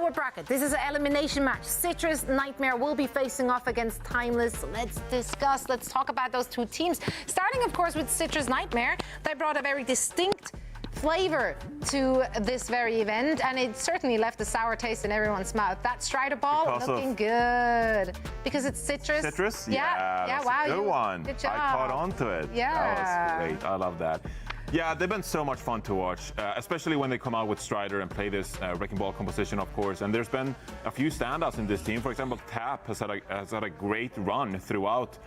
lower bracket. This is an elimination match. Citrus Nightmare will be facing off against Timeless. Let's talk about those two teams. Starting, of course, with Citrus Nightmare. They brought a very distinct flavor to this very event, and it certainly left a sour taste in everyone's mouth. That Strider ball looking good because it's Citrus. Citrus? Yeah. Wow. Good one. Good job. I caught on to it. Yeah. That was great. I love that. Yeah, they've been so much fun to watch, especially when they come out with Strider and play this Wrecking Ball composition, of course. And there's been a few standouts in this team. For example, Tap has had a great run throughout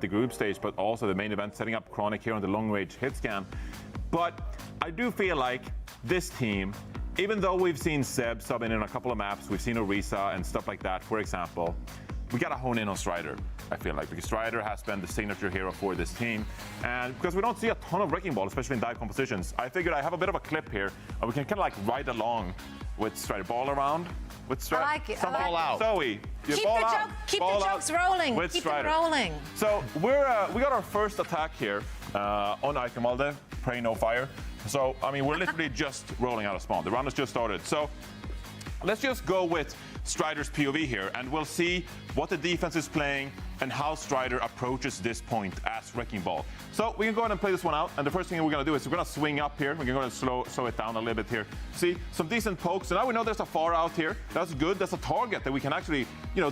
the group stage, but also the main event, setting up Chronic here on the long-range hit scan. But I do feel like this team, even though we've seen Seb sub in a couple of maps, we've seen Orisa and stuff like that, for example, we got to hone in on Strider, I feel like, because Strider has been the signature hero for this team. And because we don't see a ton of Wrecking Ball, especially in dive compositions, I figured I have a bit of a clip here, and we can kind of like ride along with Strider. Ball around with Strider. I like it. Ball out. Zoe, keep the jokes rolling. With keep Strider. them rolling. So we got our first attack here on Ikemalde, Pray No Fire. So, I mean, we're literally just rolling out of spawn. The round has just started. So let's just go with Strider's POV here, and we'll see what the defense is playing and how Strider approaches this point as Wrecking Ball. So we can go ahead and play this one out, and the first thing we're going to do is we're going to swing up here. We can go ahead and slow it down a little bit here. See, some decent pokes. So now we know there's a far out here. That's good. That's a target that we can actually,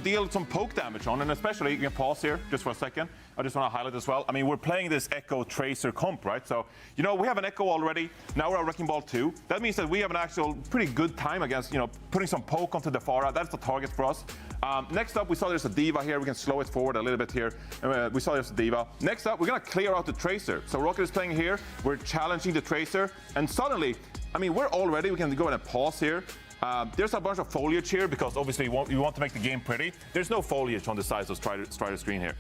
deal some poke damage on, and especially, you can pause here just for a second. I just want to highlight as well. I mean, we're playing this Echo Tracer comp, right? So, we have an Echo already. Now we're at Wrecking Ball 2. That means that we have an actual pretty good time against, putting some poke onto the far out. That's the target for us. Next up, we saw there's a Diva here. We can slow it forward a little bit here. We saw there's a Diva. Next up, we're going to clear out the Tracer. So Rocket is playing here. We're challenging the Tracer. And suddenly, we're all ready. We can go ahead and pause here. There's a bunch of foliage here because obviously we want to make the game pretty. There's no foliage on the sides of Strider screen here.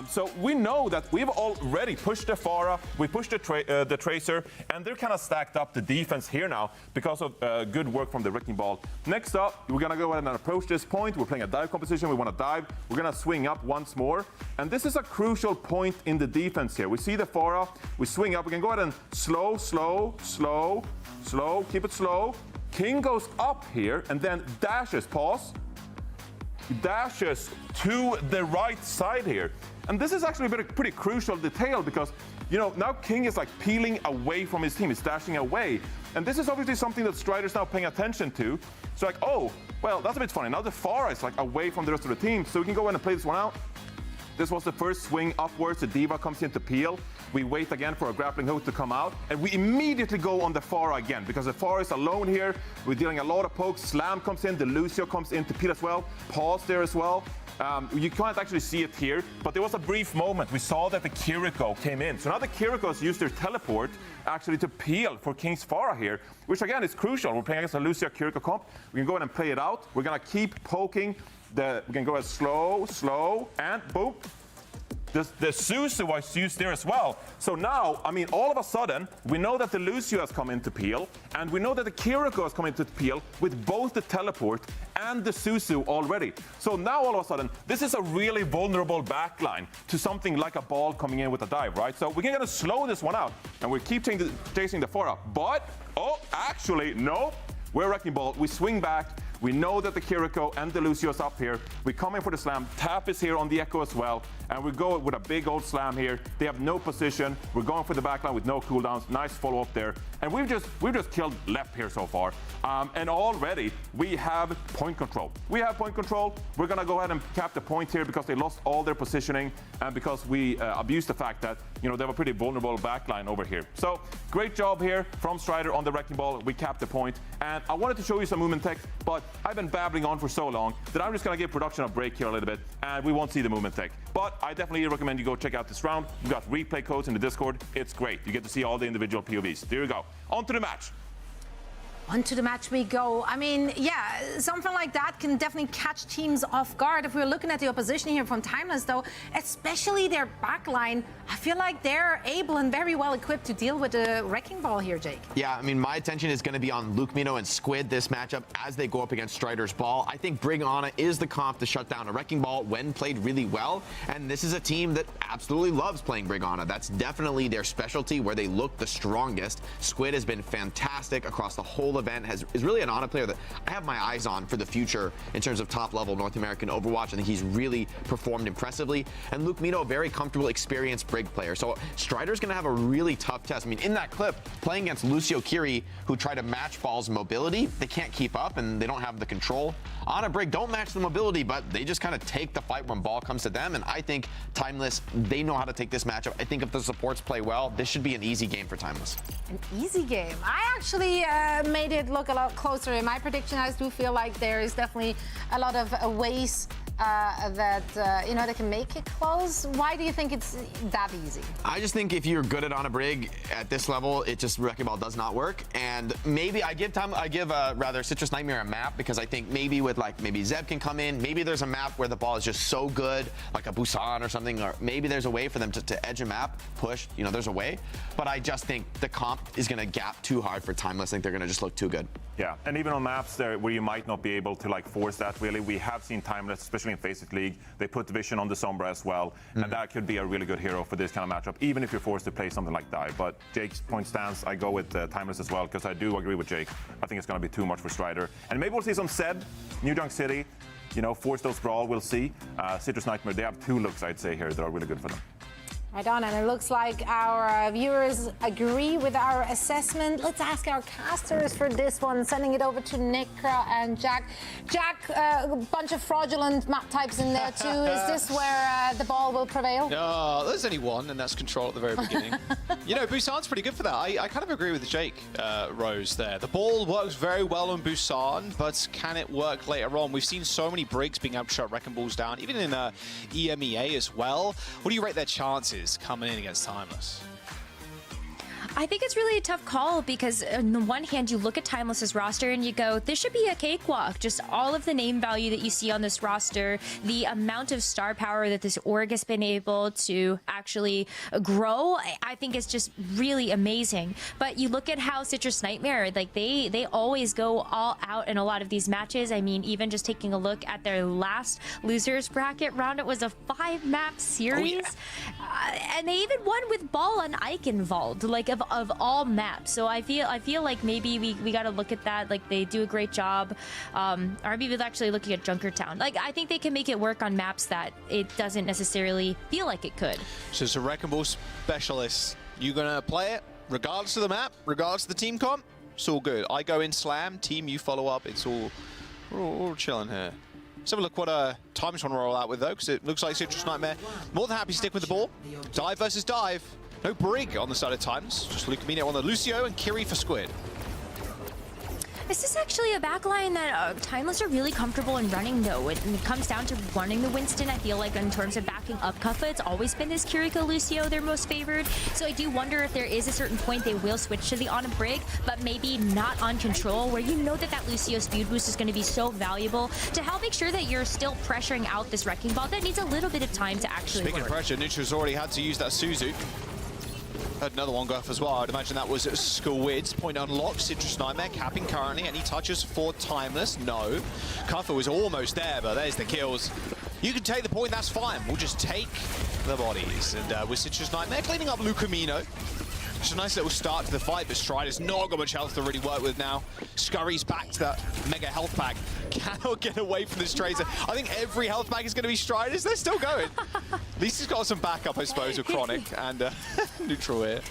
So we know that we've already pushed the Pharah, we pushed the Tracer, and they're kind of stacked up the defense here now because of good work from the Wrecking Ball. Next up, we're going to go ahead and approach this point. We're playing a dive composition. We want to dive. We're going to swing up once more. And this is a crucial point in the defense here. We see the Pharah. We swing up. We can go ahead and slow, keep it slow. King goes up here and then dashes, pause, dashes to the right side here. And this is actually a pretty crucial detail because, now King is like peeling away from his team. He's dashing away. And this is obviously something that Strider's now paying attention to. So like, oh, well, that's a bit funny. Now the Pharah is like away from the rest of the team. So we can go ahead and play this one out. This was the first swing upwards. The Diva comes in to peel. We wait again for a grappling hook to come out. And we immediately go on the Pharah again because the Pharah is alone here. We're dealing a lot of pokes. Slam comes in. The Lucio comes in to peel as well. Pause there as well. You can't actually see it here, but there was a brief moment. We saw that the Kiriko came in. So now the Kirikos used their teleport actually to peel for King's Pharah here, which again is crucial. We're playing against a Lucio Kiriko comp. We can go ahead and play it out. We're going to keep poking. We can go ahead slow, and boom. The Susu was used there as well. So now, all of a sudden, we know that the Lucio has come into peel, and we know that the Kiriko has come into peel with both the teleport and the Susu already. So now, all of a sudden, this is a really vulnerable backline to something like a ball coming in with a dive, right? So we're going to slow this one out, and we keep chasing the Pharah. But, actually, no. We're Wrecking Ball. We swing back. We know that the Kiriko and the Lucio is up here. We come in for the slam. Tap is here on the Echo as well. And we go with a big old slam here. They have no position. We're going for the backline with no cooldowns. Nice follow-up there. And we've just killed left here so far. And already we have point control. We're going to go ahead and cap the point here because they lost all their positioning and because we abused the fact that, they have a pretty vulnerable backline over here. So great job here from Strider on the Wrecking Ball. We capped the point. And I wanted to show you some movement tech, but I've been babbling on for so long that I'm just going to give production a break here a little bit, and we won't see the movement tech. But I definitely recommend you go check out this round. We've got replay codes in the Discord. It's great. You get to see all the individual POVs. There you go. On to the match. On to the match we go. Something like that can definitely catch teams off guard. If we're looking at the opposition here from Timeless, though, especially their backline, I feel like they're able and very well equipped to deal with the Wrecking Ball here, Jake. Yeah, my attention is going to be on Luke Mino and Squid this matchup as they go up against Strider's Ball. I think Bring Honor is the comp to shut down a Wrecking Ball when played really well. And this is a team that absolutely loves playing Bring Honor. That's definitely their specialty, where they look the strongest. Squid has been fantastic across the whole whole event is really an Ana player that I have my eyes on for the future in terms of top-level North American Overwatch. I think he's really performed impressively. And Luke Mino, a very comfortable, experienced Brig player. So Strider's going to have a really tough test. I mean, in that clip, playing against Lucio Kiri, who tried to match Ball's mobility, they can't keep up and they don't have the control. Ana Brig don't match the mobility, but they just kind of take the fight when Ball comes to them. And I think Timeless, they know how to take this matchup. I think if the supports play well, this should be an easy game for Timeless. An easy game. I actually made it look a lot closer. In my prediction, I do feel like there is definitely a lot of ways that they can make it close. Why do you think it's that easy? I just think if you're good at Ana Brig at this level, it just Wrecking Ball does not work. And maybe I give Citrus Nightmare a map, because I think maybe with maybe Zeb can come in. Maybe there's a map where the Ball is just so good, like a Busan or something, or maybe there's a way for them to edge a map, push. There's a way. But I just think the comp is going to gap too hard for Timeless. I think they're going to just look too good. Yeah, and even on maps there where you might not be able to force that really, we have seen Timeless, especially in Faceit League, they put Vision on the Sombra as well, and that could be a really good hero for this kind of matchup, even if you're forced to play something like Dive. But Jake's point stands, I go with Timeless as well, because I do agree with Jake. I think it's going to be too much for Strider. And maybe we'll see some Zed, New Junk City, force those brawl, we'll see. Citrus Nightmare, they have two looks, I'd say, here that are really good for them. Right on, and it looks like our viewers agree with our assessment. Let's ask our casters for this one, sending it over to Nikra and Jack. Jack, a bunch of fraudulent map types in there too. Is this where the Ball will prevail? No, there's only one, and that's Control at the very beginning. Busan's pretty good for that. I kind of agree with Jake, Rose, there. The Ball works very well on Busan, but can it work later on? We've seen so many Brigs being able to shut Wrecking Balls down, even in EMEA as well. What do you rate their chances coming in against Timeless? I think it's really a tough call, because on the one hand, you look at Timeless's roster and you go, this should be a cakewalk. Just all of the name value that you see on this roster, the amount of star power that this org has been able to actually grow, I think is just really amazing. But you look at how Citrus Nightmare, they always go all out in a lot of these matches. I mean, even just taking a look at their last losers bracket round, it was a 5-map series. Oh, yeah. And they even won with Ball and Eichenwald, of all maps. So I feel like maybe we got to look at that. They do a great job. Or maybe we're actually looking at Junkertown. I think they can make it work on maps that it doesn't necessarily feel like it could. So as a Wrecking Ball specialist, you gonna play it regardless of the map, regardless of the team comp? It's all good. I go in slam, team you follow up. It's all we're all chilling here. Let's have a look what Timeless want to roll out with, though, because it looks like Citrus Nightmare more than happy to stick with the Ball. Dive versus Dive. No Brig on the side of Timeless. Just Lucamino on the Lucio and Kiri for Squid. This is actually a backline that Timeless are really comfortable in running, though. When it comes down to running the Winston, I feel like in terms of backing up Kuffa, it's always been this Kiriko Lucio their most favored. So I do wonder if there is a certain point they will switch to the Ana Brig, but maybe not on Control, where you know that Lucio speed boost is going to be so valuable to help make sure that you're still pressuring out this Wrecking Ball that needs a little bit of time to actually Speaking of pressure, Nutra's already had to use that Suzu. Had another one go off as well. I'd imagine that was Squid's point unlocked. Citrus Nightmare capping currently. Any touches for Timeless? No. Kuffa was almost there, but there's the kills. You can take the point, that's fine. We'll just take the bodies. And with Citrus Nightmare cleaning up Lucamino. It's a nice little start to the fight, but Strider's not got much health to really work with now. Scurries back to that mega health pack. Cannot get away from this Tracer. I think every health pack is going to be Strider's. They're still going. At least he's got some backup, I suppose, with Chronic and Neutral here.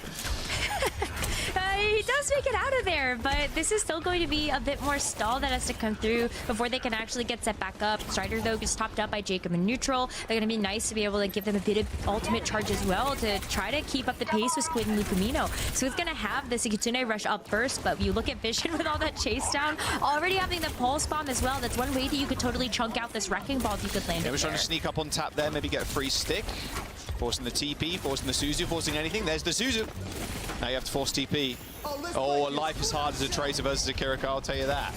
He does make it out of there, but this is still going to be a bit more stall that has to come through before they can actually get set back up. Strider, though, gets topped up by Jacob and Neutral. They're going to be nice to be able to give them a bit of ultimate charge as well to try to keep up the pace with Squid and Lucamino. So it's going to have the Kitsune rush up first, but you look at Vision with all that chase down, already having the pulse bomb as well. That's one way that you could totally chunk out this Wrecking Ball if you could land it. We're trying to sneak up on tap there, maybe get a free stick. Forcing the TP, forcing the Suzu, forcing anything. There's the Suzu. Now you have to force TP. Oh, life is hard as a Tracer versus a Kiriko, I'll tell you that.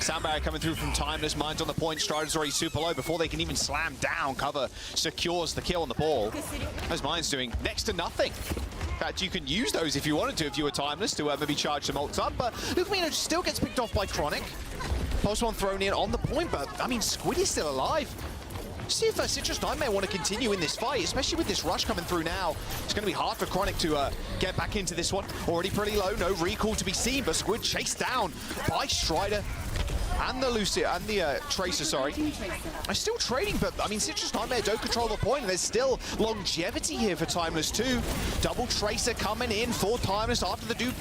Sound barrier coming through from Timeless. Mine's on the point. Strider's already super low before they can even slam down. Cover secures the kill on the Ball. Those Mine's doing next to nothing. In fact, you can use those if you wanted to, if you were Timeless, to maybe charge some ults up. But Lucamino still gets picked off by Chronic. Pulse one thrown in on the point, but I mean, Squid is still alive. See if Citrus Nightmare want to continue in this fight, especially with this rush coming through now. It's going to be hard for Chronic to get back into this one. Already pretty low, no recall to be seen, but Squid chased down by Strider and the Lucia and the Tracer, sorry. They're still trading, but I mean, Citrus Nightmare don't control the point, and there's still longevity here for Timeless too. Double Tracer coming in for Timeless after the dupe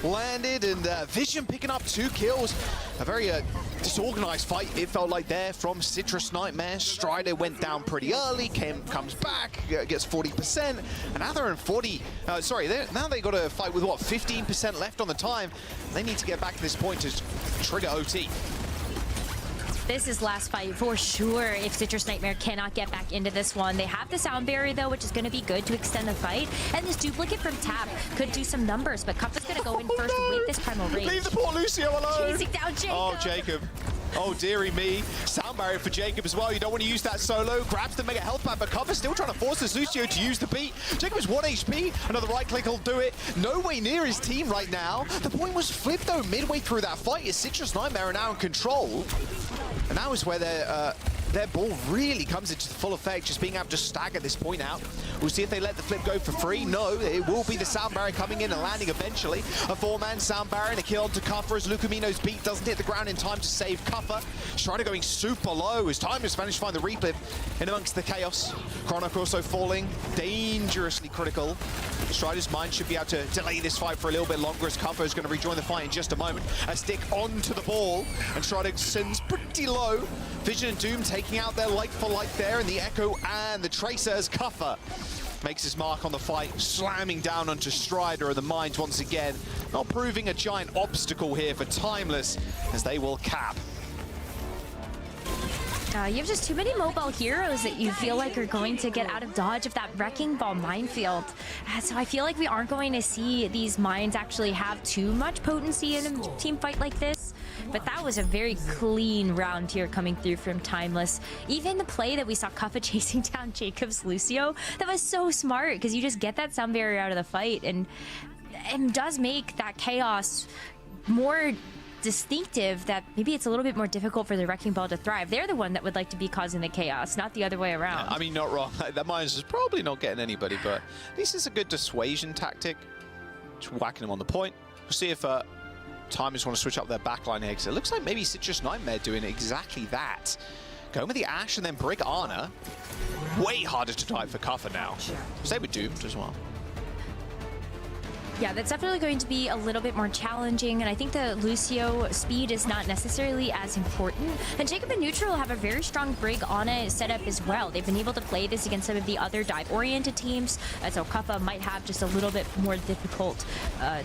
landed, and Vision picking up 2 kills. A very disorganized fight, it felt like there from Citrus Nightmare. Strider went down pretty early, comes back, gets 40%, and now they're in 40, now they got to fight with what, 15% left on the time. They need to get back to this point to trigger OT. This is last fight for sure if Citrus Nightmare cannot get back into this one. They have the sound barrier though, which is going to be good to extend the fight. And this duplicate from Tap could do some numbers, but Cup is going to go in first with this primal range. Leave the poor Lucio alone! Chasing down Jacob! Oh, Jacob. Oh, dearie me. Sound barrier for Jacob as well. You don't want to use that solo. Grabs the mega health back, but Cover's still trying to force this Lucio to use the beat. Jacob is 1 HP. Another right click will do it. No way near his team right now. The point was flipped though midway through that fight. Is Citrus Nightmare are now in control. And now is where their ball really comes into full effect, just being able to stagger this point out. We'll see if they let the flip go for free. No, it will be the sound barrier coming in and landing eventually. A 4-man sound barrier and a kill onto Cuffer as Lucamino's beat doesn't hit the ground in time to save Cuffer. Strider going super low as Timeless managed to find the replay in amongst the chaos. Chronic also falling, dangerously critical. Strider's mind should be able to delay this fight for a little bit longer as Cuffer is going to rejoin the fight in just a moment. A stick onto the ball and Strider sends pretty low. Vision and Doom taking out their like for like there, and the Echo and the Tracer as Cuffer makes his mark on the fight, slamming down onto Strider, and the Mines once again not proving a giant obstacle here for Timeless as they will cap. You have just too many mobile heroes that you feel like are going to get out of dodge of that Wrecking Ball minefield. So I feel like we aren't going to see these mines actually have too much potency in a team fight like this. But that was a very clean round here coming through from Timeless. Even the play that we saw Kuffa chasing down Jacob's Lucio, that was so smart because you just get that sound barrier out of the fight, and it does make that chaos more distinctive, that maybe it's a little bit more difficult for the Wrecking Ball to thrive. They're the one that would like to be causing the chaos, not the other way around. Yeah, I mean, not wrong. That Mines is probably not getting anybody, but at least it's a good dissuasion tactic. Just whacking them on the point. We'll see if Timers want to switch up their backline here, because it looks like maybe Citrus Nightmare doing exactly that. Going with the Ashe and then Brig Ana. Way harder to type for Cuffer now. Same with Doomed as well. Yeah, that's definitely going to be a little bit more challenging, and I think the Lucio speed is not necessarily as important. And Jacob and Neutral have a very strong Brig Ana setup as well. They've been able to play this against some of the other dive-oriented teams, so Cuffa might have just a little bit more difficult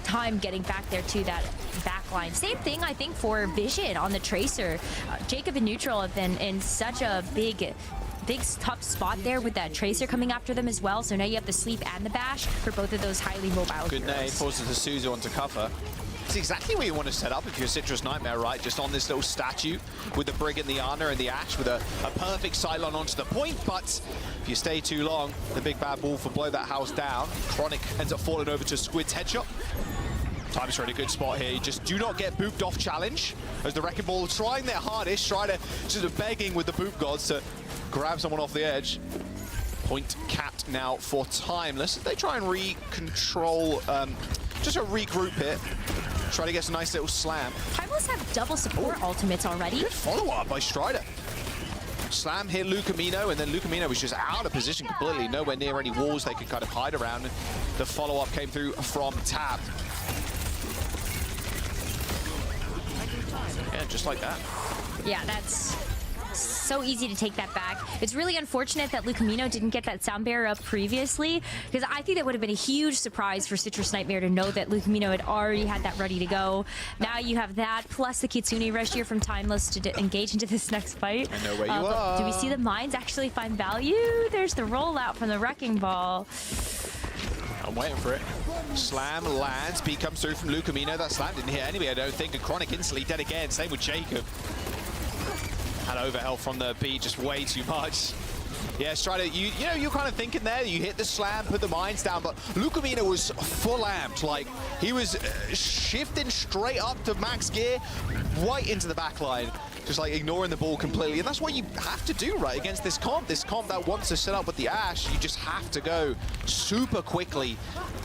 time getting back there to that backline. Same thing, I think, for Vision on the Tracer. Jacob and Neutral have been in such a big tough spot there with that Tracer coming after them as well. So now you have the Sleep and the Bash for both of those highly mobile Good heroes. nade, forces the Suzu onto Cuffer. It's exactly where you want to set up if you're Citrus Nightmare, right? Just on this little statue with the Brig and the Ana and the Ashe with a perfect Cylon onto the point. But if you stay too long, the big bad wolf will blow that house down. Chronic ends up falling over to Squid's headshot. Timeless are in a good spot here. You just do not get booped off challenge as the Wrecking Ball trying their hardest. Strider just begging with the boop gods to grab someone off the edge. Point capped now for Timeless. They try and re-control, just a regroup here. Try to get a nice little slam. Timeless have double support ultimates already. Good follow-up by Strider. Slam hit Lucamino, and then Lucamino was just out of position completely. Nowhere near any walls they could kind of hide around. And the follow-up came through from Tab. Yeah, just like that. Yeah, that's so easy to take that back. It's really unfortunate that Lucamino didn't get that sound barrier up previously, because I think that would have been a huge surprise for Citrus Nightmare to know that Lucamino had already had that ready to go. Now you have that, plus the Kitsune Rush here from Timeless to engage into this next fight. I know where you are. Do we see the Mines actually find value? There's the rollout from the Wrecking Ball. I'm waiting for it. Slam lands. Beat comes through from Lucamino. That slam didn't hit anyway, I don't think. And Chronic instantly dead again. Same with Jacob. Had overhealth from the beat, just way too much. Yeah, Strider, you know, you're kind of thinking there, you hit the slam, put the Mines down, but Lucamino was full amped. Like, he was shifting straight up to max gear, right into the back line. just like ignoring the ball completely. And that's what you have to do, right, against this comp that wants to set up with the Ashe. You just have to go super quickly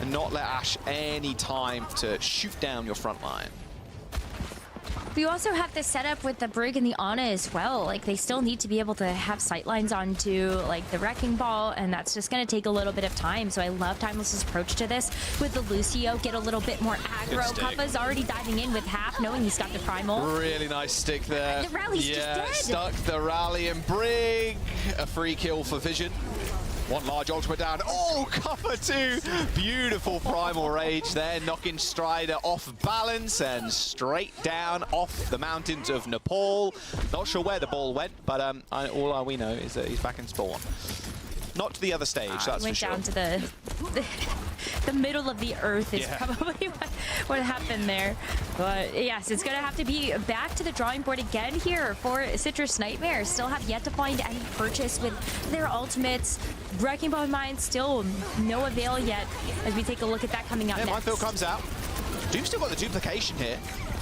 and not let Ashe any time to shoot down your front line. We also have this setup with the Brig and the Ana as well. Like, they still need to be able to have sightlines onto, like, the Wrecking Ball, and that's just going to take a little bit of time. So I love Timeless's approach to this. With the Lucio, get a little bit more aggro. Kappa's already diving in with half, knowing he's got the Primal. Really nice stick there. The rally's just dead. Stuck the rally and Brig. A free kill for Vision. One large ultimate down. Oh, Kappa too. Beautiful Primal Rage there, knocking Strider off balance and straight down off the mountains of Nepal. Not sure where the ball went, but all we know is that he's back in spawn. Not to the other stage, that's for sure. Went down to the middle of the earth is probably what happened there. But yes, it's going to have to be back to the drawing board again here for Citrus Nightmare. Still have yet to find any purchase with their ultimates. Wrecking Ball Mine still no avail yet as we take a look at that coming up next. Minefield comes out. Doom still got the duplication here.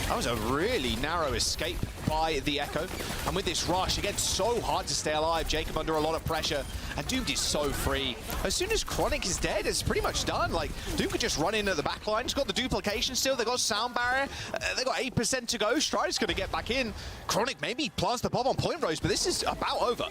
That was a really narrow escape by the Echo. And with this rush, again, so hard to stay alive. Jacob under a lot of pressure. And Doomed is so free. As soon as Chronic is dead, it's pretty much done. Like, Doom could just run into the back line. He's got the duplication still. They've got Sound Barrier. They've got 8% to go. Strider's going to get back in. Chronic maybe plants the bomb on Point Rose, but this is about over.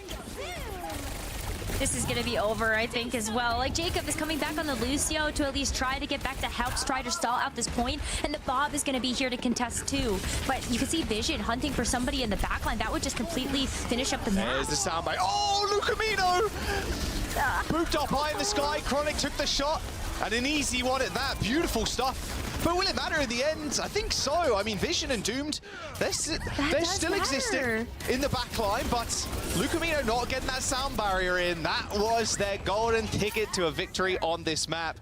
This is going to be over, I think, as well. Like, Jacob is coming back on the Lucio to at least try to get back to help Strider stall out this point, and the Bob is going to be here to contest too. But you can see Vision hunting for somebody in the backline. That would just completely finish up the map. There's the soundbite. Oh, Lucamino! Booped up high in the sky. Chronic took the shot, and an easy one at that. Beautiful stuff. But will it matter in the end? I think so. I mean, Vision and Doomed, they're still existing in the back line, but Lucamino not getting that sound barrier in. That was their golden ticket to a victory on this map.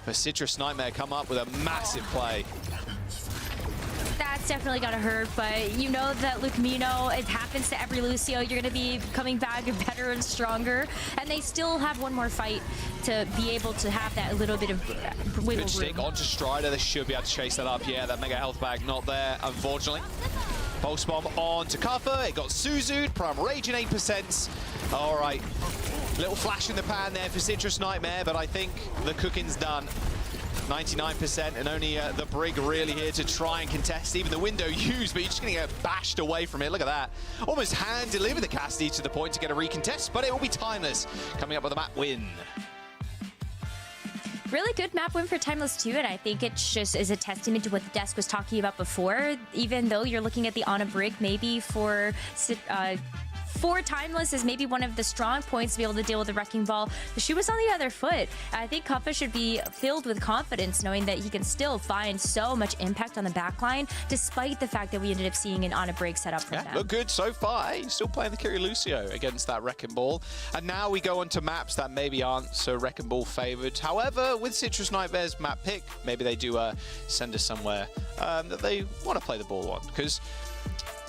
But Citrus Nightmare come up with a massive play. That's definitely gonna hurt, but you know that Lucamino, it happens to every Lucio. You're gonna be coming back better and stronger, and they still have one more fight to be able to have that little bit of wiggle room. Good stick onto Strider. They should be able to chase that up. Yeah, that mega health bag not there, unfortunately. Pulse bomb onto Kappa. It got Suzu'd. Prime Rage in 8%. All right. Little flash in the pan there for Citrus Nightmare, but I think the cooking's done. 99% and only the Brig really here to try and contest. Even the window used, but you're just going to get bashed away from it. Look at that. Almost hand-deliver the Cassidy to the point to get a recontest, but it will be Timeless coming up with a map win. Really good map win for Timeless too, and I think it just is a testament to what the desk was talking about before. Even though you're looking at the Ana Brig, maybe for Timeless is maybe one of the strong points to be able to deal with the Wrecking Ball. The shoe was on the other foot. I think Kappa should be filled with confidence knowing that he can still find so much impact on the backline, despite the fact that we ended up seeing an Ana Brig set up for them. Look good so far. He's still playing the Kyrie Lucio against that Wrecking Ball. And now we go on to maps that maybe aren't so Wrecking Ball favored. However, with Citrus Nightmare's map pick, maybe they do send us somewhere that they want to play the ball on. Because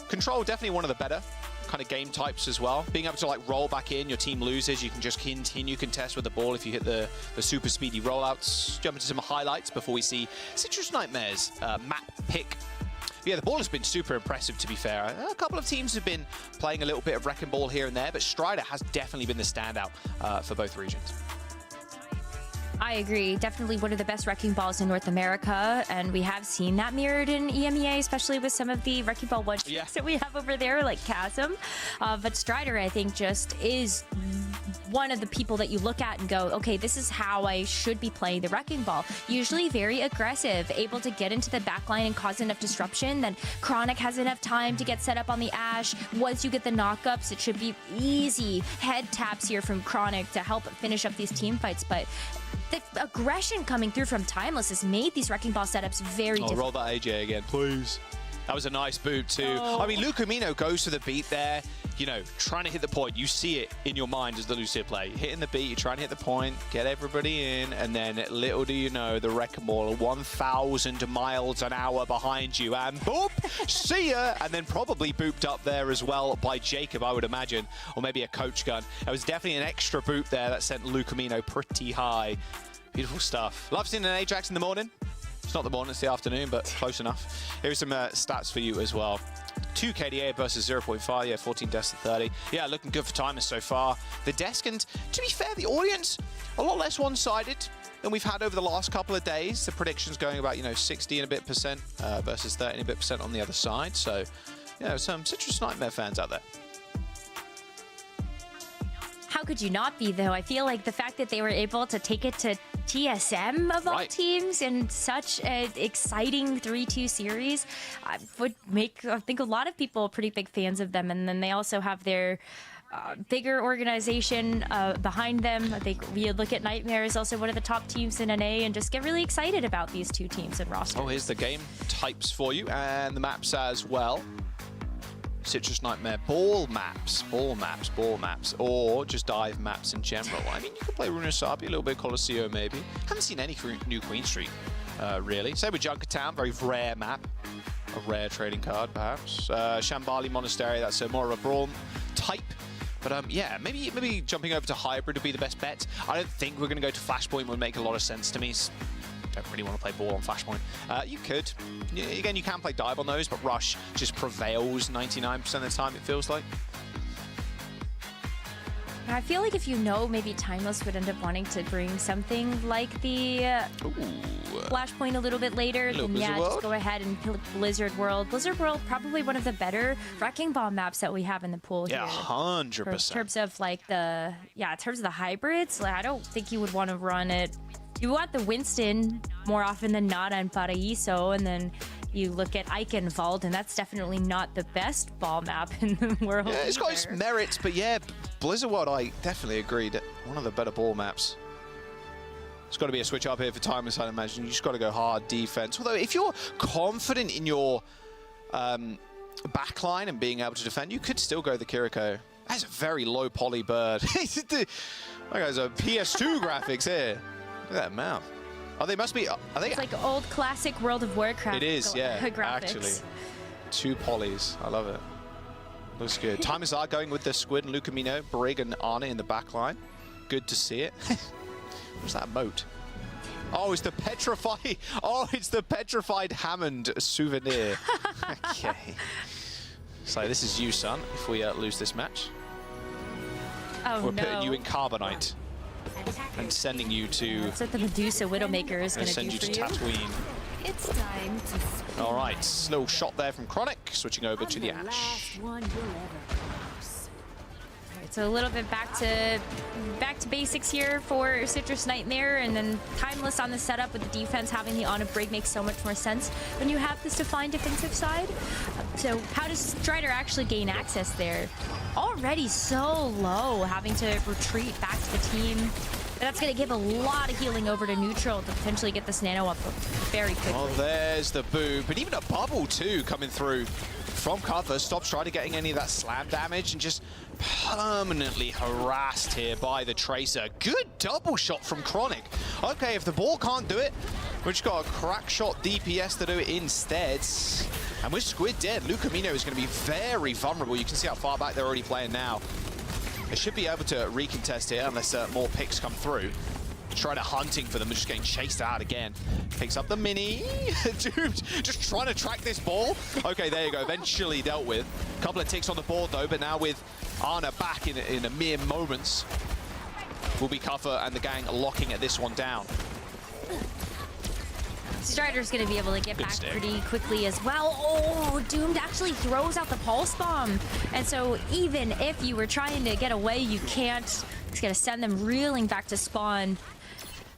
Control, definitely one of the better kind of game types as well. Being able to like roll back in, your team loses, you can just continue contest with the ball if you hit the super speedy rollouts. Jump into some highlights before we see Citrus Nightmare's map pick. But yeah, the ball has been super impressive, to be fair. A couple of teams have been playing a little bit of Wrecking Ball here and there, but Strider has definitely been the standout for both regions. I agree. Definitely one of the best Wrecking Balls in North America, and we have seen that mirrored in EMEA, especially with some of the Wrecking Ball one that we have over there, like Chasm. But Strider, I think, just is one of the people that you look at and go, okay, this is how I should be playing the Wrecking Ball. Usually very aggressive, able to get into the backline and cause enough disruption. Then Chronic has enough time to get set up on the Ashe. Once you get the knockups, it should be easy head taps here from Chronic to help finish up these team fights. But the aggression coming through from Timeless has made these Wrecking Ball setups very difficult. Roll that AJ again, please. That was a nice boot too. I mean, Lucamino goes to the beat there, you know, trying to hit the point. You see it in your mind as the Lucio play. Hitting the beat, you're trying to hit the point, get everybody in, and then little do you know, the Wrecking Ball 1,000 miles an hour behind you, and boop, see ya! And then probably booped up there as well by Jacob, I would imagine, or maybe a coach gun. It was definitely an extra boot there that sent Lucamino pretty high. Beautiful stuff. Love seeing an Ajax in the morning. It's not the morning, it's the afternoon, but close enough. Here's some stats for you as well. 2 KDA versus 0.5. Yeah, 14 deaths to 30. Yeah, looking good for Timeless so far. The desk, and to be fair, the audience, a lot less one-sided than we've had over the last couple of days. The predictions going about, 60 and a bit percent versus 30 and a bit percent on the other side. So, yeah, some Citrus Nightmare fans out there. How could you not be, though? I feel like the fact that they were able to take it to TSM of all teams in such an exciting 3-2 series would make, I think, a lot of people pretty big fans of them. And then they also have their bigger organization behind them. I think we look at Nightmare as also one of the top teams in NA and just get really excited about these two teams and rosters. Oh, here's the game types for you and the maps as well. Citrus Nightmare ball maps, or just dive maps in general. I mean, you could play Runasabi, a little bit of Colosseo maybe. Haven't seen any new Queen Street, really. Same with Junkertown, very rare map. A rare trading card, perhaps. Shambali Monastery, that's more of a brawl type. But yeah, maybe jumping over to Hybrid would be the best bet. I don't think we're going to go to Flashpoint would make a lot of sense to me. Don't really want to play ball on Flashpoint. You could. Again, you can play dive on those, but Rush just prevails 99% of the time, it feels like. I feel like if maybe Timeless would end up wanting to bring something like the Flashpoint a little bit later, then yeah, just go ahead and pick Blizzard World. Blizzard World, probably one of the better Wrecking Ball maps that we have in the pool here. Yeah, 100%. In terms of like in terms of the hybrids, like, I don't think you would want to run it. You want the Winston more often than not on Paraíso, and then you look at Eichenwald, and that's definitely not the best ball map in the world. Yeah, it's got its merits, but yeah, Blizzard World, I definitely agree that one of the better ball maps. It's got to be a switch up here for Timeless, I'd imagine. You just got to go hard defense. Although, if you're confident in your backline and being able to defend, you could still go the Kiriko. That's a very low poly bird. That guy's a PS2 graphics here. Look at that map. Oh, they must be. It's like old classic World of Warcraft. It is, yeah. Graphics. Actually, 2 polys. I love it. Looks good. Timeless are going with the Squid and Lucamino, Brig and Arne in the back line. Good to see it. What's that moat? Oh, it's the petrified. Oh, it's the petrified Hammond souvenir. Okay. So this is you, son. If we lose this match, we're putting you in Carbonite and sending you to. That's what the Medusa Widowmaker is going to send do you for to Tatooine. It's time to. All right, little shot there from Chronic, switching over to the Ash. So a little bit back to basics here for Citrus Nightmare, and then Timeless on the setup with the defense having the on a Brig makes so much more sense when you have this defined defensive side. So how does Strider actually gain access there? Already so low, having to retreat back to the team. That's going to give a lot of healing over to neutral to potentially get this nano up very quickly. Oh, there's the boo, but even a bubble too coming through from cover. Stops Strider getting any of that slam damage and just permanently harassed here by the Tracer. Good double shot from Chronic. Okay, if the ball can't do it, we've just got a crack shot DPS to do it instead. And with Squid dead, Lucamino is going to be very vulnerable. You can see how far back they're already playing now. They should be able to recontest here unless more picks come through. Strider hunting for them, just getting chased out again. Picks up the mini. Dude, just trying to track this ball. Okay, there you go. Eventually dealt with. Couple of ticks on the board though, but now with Arna back in a mere moments, will be Cuffer and the gang locking at this one down. Strider's going to be able to get back pretty quickly as well. Oh, Doomed actually throws out the Pulse Bomb. And so even if you were trying to get away, you can't. It's going to send them reeling back to spawn.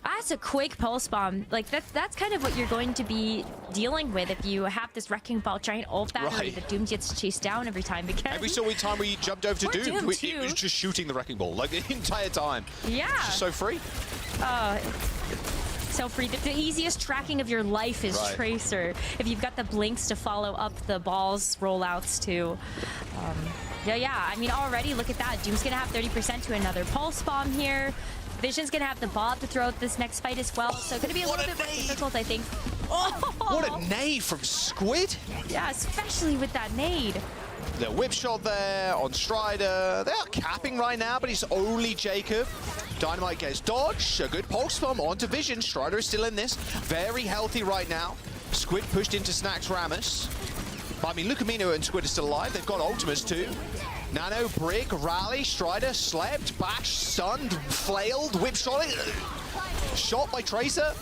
That's a quick Pulse Bomb. Like, that's kind of what you're going to be dealing with if you have this Wrecking Ball giant ult battery that Doom gets chased down every time. Because every single time we jumped over to Doom, it was just shooting the Wrecking Ball, like the entire time. Yeah. It's just so free. So free. The easiest tracking of your life is Tracer. If you've got the blinks to follow up the balls rollouts too. Yeah. I mean, already look at that. Doom's gonna have 30% to another Pulse Bomb here. Vision's gonna have the Bob to throw out this next fight as well. So gonna be a little bit more difficult, I think. Oh! What a nade from Squid. Yeah, especially with that nade. The whip shot there on Strider. They are capping right now, but it's only Jacob. Dynamite gets dodged. A good pulse bomb onto Vision. Strider is still in this. Very healthy right now. Squid pushed into Snacks Ramus. But I mean, Lucamino and Squid are still alive. They've got ultimates too. Nano, Brig, Rally, Strider, slept, bash, stunned, flailed, whip shot it. Shot by Tracer.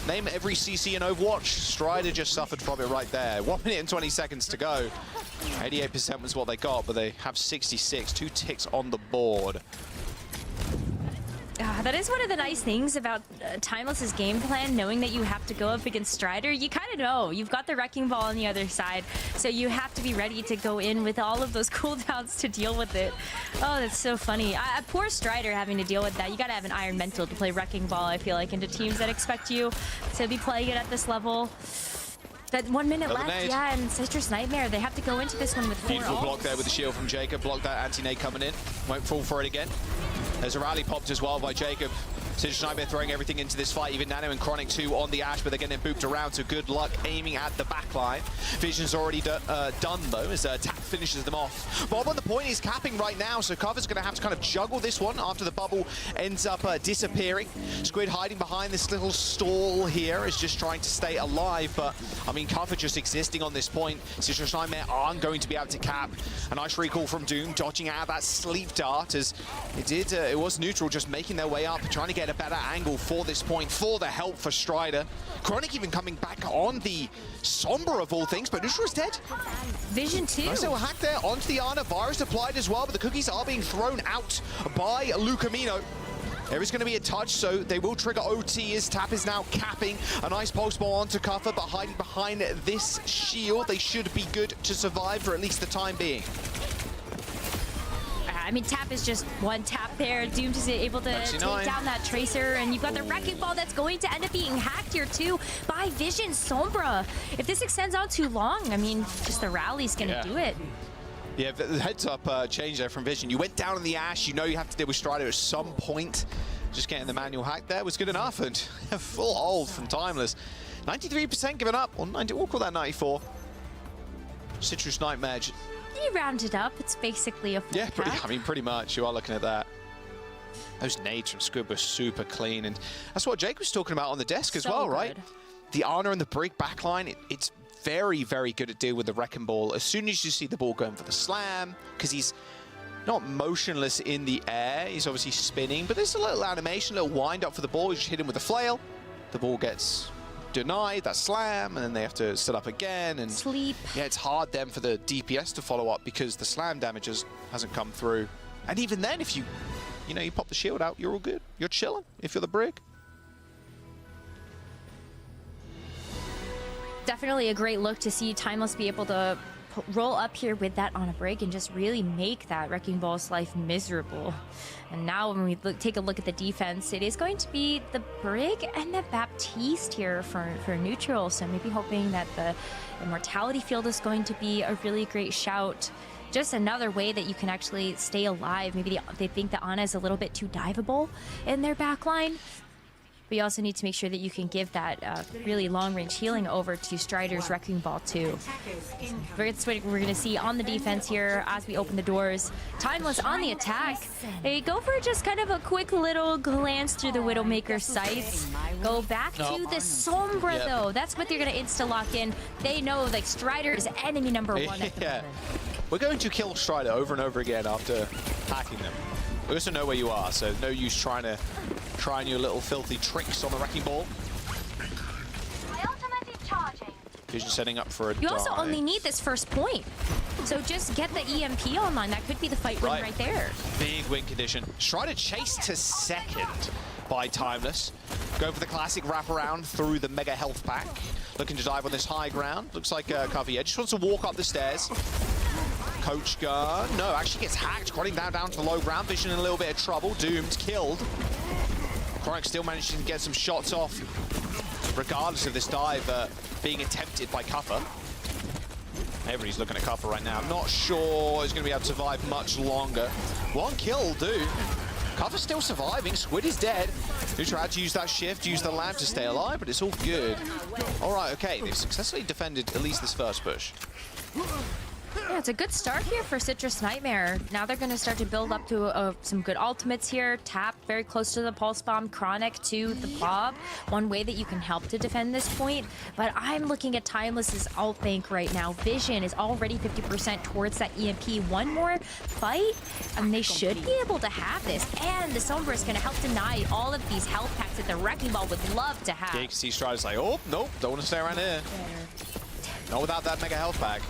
Name every CC in Overwatch. Strider just suffered from it right there. 1 minute and 20 seconds to go. 88% was what they got, but they have 66. 2 ticks on the board. That is one of the nice things about Timeless's game plan, knowing that you have to go up against Strider. You kind of know. You've got the Wrecking Ball on the other side, so you have to be ready to go in with all of those cooldowns to deal with it. Oh, that's so funny. Poor Strider having to deal with that. You got to have an iron mental to play Wrecking Ball, I feel like, into teams that expect you to be playing it at this level. That 1 minute left, nade. yeah, and Citrus Nightmare, they have to go into this one with 4 Beautiful ults. block there with the shield from Jacob. Block that anti-nade coming in. Won't fall for it again. There's a rally popped as well by Jacob. Citrus Nightmare throwing everything into this fight. Even Nano and Chronic 2 on the Ash, but they're getting booped around, so good luck aiming at the backline. Vision's already done, though, as Tap finishes them off. Bob on the point is capping right now, so Cover's going to have to kind of juggle this one after the bubble ends up disappearing. Squid hiding behind this little stall here is just trying to stay alive, but, I mean, Cover just existing on this point. Citrus Nightmare aren't going to be able to cap. A nice recall from Doom, dodging out of that sleep dart, as it was neutral, just making their way up, trying to get a better angle for this point, for the help for Strider. Chronic even coming back on the Sombra of all things, but Neutral is dead. Vision 2. Nice little hack there onto the Ana. Virus applied as well, but the cookies are being thrown out by Lucamino. There is going to be a touch, so they will trigger OT as Tap is now capping. A nice pulse ball onto Cuffer, but hiding behind this shield. They should be good to survive for at least the time being. I mean, Tap is just one tap there. Doomed is able to take down that Tracer, and you've got the Wrecking Ball that's going to end up being hacked here too by Vision Sombra. If this extends on too long, I mean, just the rally's going to do it. Yeah, the heads-up change there from Vision. You went down in the Ash. You know you have to deal with Strider at some point. Just getting the manual hack there was good enough, and a full hold from Timeless. 93% given up, or 90, we'll call that 94. Citrus Nightmare. You round it up, it's basically a full pack. I mean, pretty much. You are looking at that. Those nades from Squid were super clean, and that's what Jake was talking about on the desk as well, right? The Ana and the Brig backline, it's very, very good at dealing with the Wrecking Ball. As soon as you see the ball going for the slam, because he's not motionless in the air, he's obviously spinning, but there's a little animation, a little wind up for the ball. You just hit him with a flail, the ball gets denied, that slam, and then they have to set up again and sleep. Yeah, it's hard then for the DPS to follow up because the slam damage hasn't come through. And even then, if you pop the shield out, you're all good. You're chilling if you're the Brig. Definitely a great look to see Timeless be able to roll up here with that on a break and just really make that Wrecking Ball's life miserable. And now when we take a look at the defense, it is going to be the Brig and the Baptiste here for neutral. So maybe hoping that the Immortality Field is going to be a really great shout. Just another way that you can actually stay alive. Maybe they think that Ana is a little bit too diveable in their backline. But you also need to make sure that you can give that really long-range healing over to Strider's Wrecking Ball too. That's what we're going to see on the defense here as we open the doors. Timeless on the attack. They go for just kind of a quick little glance through the Widowmaker's sights. Go back to the Sombra though. That's what they're going to insta-lock in. They know like Strider is enemy number 1 at the moment. We're going to kill Strider over and over again after hacking them. We also know where you are, so no use trying your little filthy tricks on the Wrecking Ball. My ultimate is charging. Vision setting up for a You also only need this first point. So just get the EMP online. That could be the fight win right there. Big win condition. Strider chased to second by Timeless. Go for the classic wraparound through the mega health pack. Looking to dive on this high ground. Looks like Kavier just wants to walk up the stairs. Coach Gun, no, actually gets hacked. Chronic down to the low ground. Vision in a little bit of trouble. Doomed, killed. Chronic still managing to get some shots off, regardless of this dive being attempted by Cuffer. Everybody's looking at Cuffer right now. I'm not sure he's going to be able to survive much longer. One kill, dude. Cuffer's still surviving. Squid is dead. Neutral had to use that shift, use the lamp to stay alive, but it's all good. All right, okay. They've successfully defended at least this first push. Yeah, it's a good start here for Citrus Nightmare. Now they're going to start to build up to some good ultimates here. Tap very close to the Pulse Bomb, Chronic to the Bob. One way that you can help to defend this point. But I'm looking at Timeless's ult bank right now. Vision is already 50% towards that EMP. One more fight, and they should be able to have this. And the Sombra is going to help deny all of these health packs that the Wrecking Ball would love to have. Yeah, you can see Strider's like, oh, nope, don't want to stay around here. Not without that mega health pack.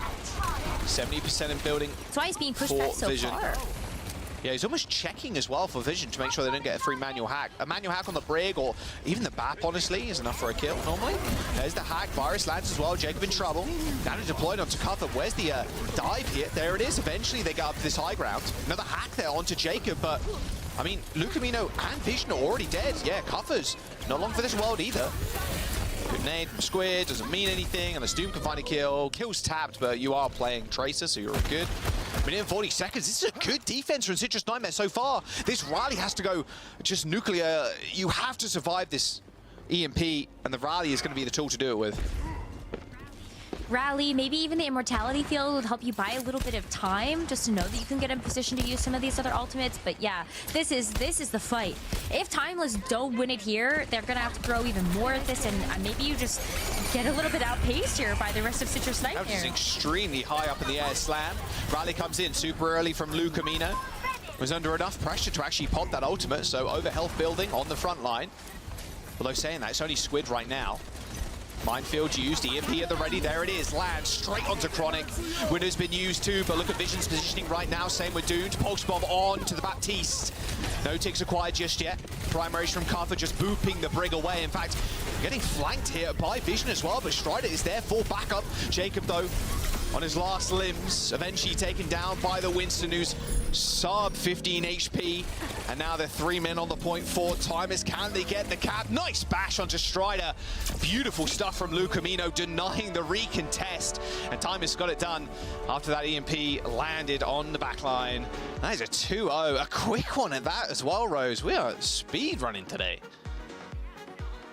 70% in building. That's why he's being pushed back so Vision. far. Yeah, he's almost checking as well for Vision to make sure they don't get a free manual hack. A manual hack on the Brig or even the BAP, honestly, is enough for a kill normally. There's the hack. Virus lands as well. Jacob in trouble. Now they're deployed onto Cuthbert. Where's the dive here? There it is. Eventually they get up to this high ground. Another hack there onto Jacob, but I mean, Lucamino and Vision are already dead. Yeah, Cuthbert's not long for this world either. Good nade from Squid, doesn't mean anything, and the Doom can find a kill. Kill's tapped, but you are playing Tracer, so you're good. Minute and 40 seconds. This is a good defense from Citrus Nightmare so far. This rally has to go just nuclear. You have to survive this EMP, and the rally is going to be the tool to do it with. Rally, maybe even the Immortality Field would help you buy a little bit of time just to know that you can get in position to use some of these other ultimates. But yeah, this is the fight. If Timeless don't win it here, they're gonna have to throw even more at this, and maybe you just get a little bit outpaced here by the rest of Citrus Nightmare. That was extremely high up in the air slam. Rally comes in super early from Lucamino. Was under enough pressure to actually pop that ultimate, so over health building on the front line. Although saying that, it's only Squid right now. Minefield used, EMP at the ready, there it is, lands straight onto Chronic. Window's been used too, but look at Vision's positioning right now, same with Doomed. Pulse Bomb on to the Baptiste. No ticks acquired just yet. Primaries from Carver just booping the Brig away. In fact, getting flanked here by Vision as well, but Strider is there for backup. Jacob though, on his last limbs, eventually taken down by the Winston, who's sub 15 HP. And now they're 3 men on the point for Timeless. Can they get the cap? Nice bash onto Strider. Beautiful stuff from Lucamino, denying the recontest. And Timeless got it done after that EMP landed on the backline. That is a 2-0. A quick one at that as well, Rose. We are speed running today.